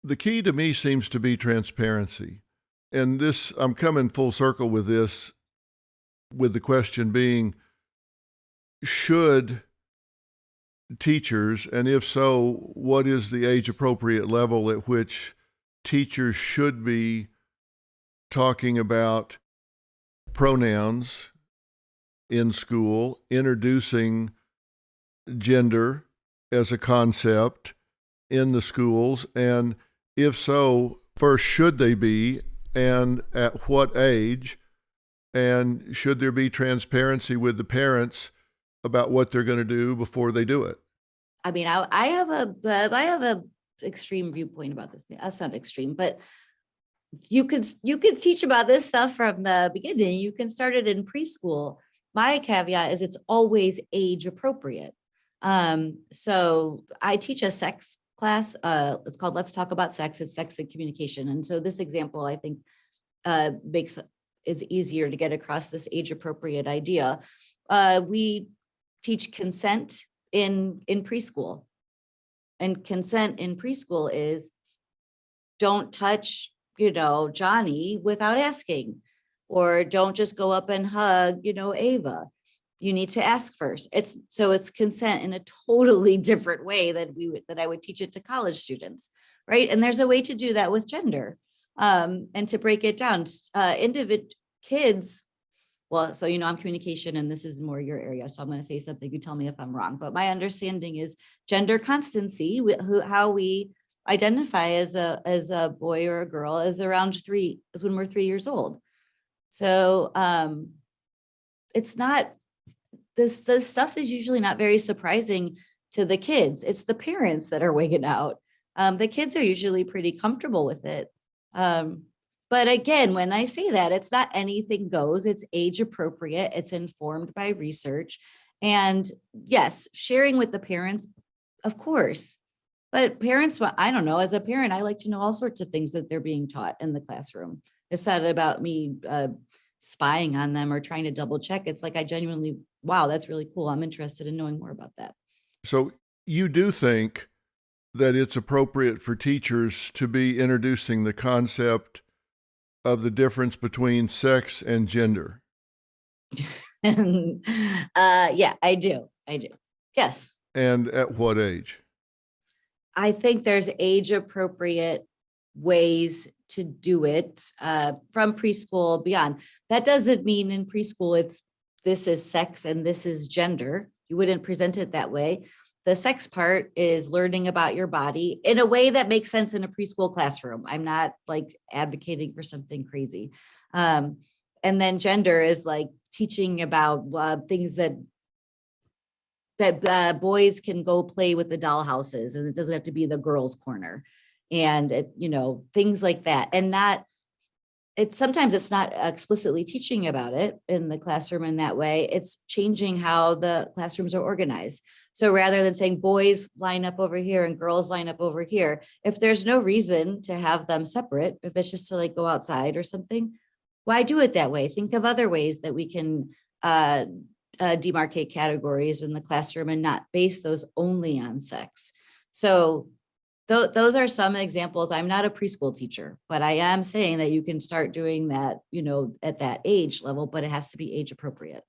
The key to me seems to be transparency. And this, I'm coming full circle with this, with the question being, should teachers, and if so, what is the age appropriate level at which teachers should be talking about pronouns in school, introducing gender as a concept in the schools? And if so, first, should they be, and at what age? And should there be transparency with the parents about what they're going to do before they do it? I mean, I have a extreme viewpoint about this. That's not extreme, but you could teach about this stuff from the beginning. You can start it in preschool. My caveat is it's always age appropriate. So I teach a sex class. It's called Let's Talk About Sex. It's sex and communication. And so this example, I think, is easier to get across this age appropriate idea. We teach consent in preschool, and consent in preschool is don't touch, Johnny without asking, or don't just go up and hug, Ava. You need to ask first. It's consent in a totally different way that I would teach it to college students, right? And there's a way to do that with gender, and to break it down. Kids. Well, so, I'm communication, and this is more your area. So I'm going to say something. You tell me if I'm wrong. But my understanding is gender constancy, how we identify as a boy or a girl, is when we're 3 years old. So it's not, this stuff is usually not very surprising to the kids. It's the parents that are wigging out. The kids are usually pretty comfortable with it. But again, when I say that, it's not anything goes, it's age appropriate, it's informed by research. And yes, sharing with the parents, of course. But parents, I don't know, as a parent, I like to know all sorts of things that they're being taught in the classroom. It's not about me spying on them or trying to double check. It's like, I genuinely, wow, that's really cool. I'm interested in knowing more about that. So you do think that it's appropriate for teachers to be introducing the concept of the difference between sex and gender? And yeah, I do. Yes. And at what age? I think there's age appropriate ways to do it, from preschool beyond. That doesn't mean in preschool this is sex and this is gender. You wouldn't present it that way. The sex part is learning about your body in a way that makes sense in a preschool classroom. I'm not like advocating for something crazy. And then gender is like teaching about things that boys can go play with the dollhouses, and it doesn't have to be the girls' corner, and things like that. And sometimes it's not explicitly teaching about it in the classroom in that way. It's changing how the classrooms are organized. So rather than saying boys line up over here and girls line up over here, if there's no reason to have them separate, if it's just to like go outside or something, why do it that way? Think of other ways that we can demarcate categories in the classroom and not base those only on sex. So those are some examples. I'm not a preschool teacher, but I am saying that you can start doing that, at that age level, but it has to be age appropriate.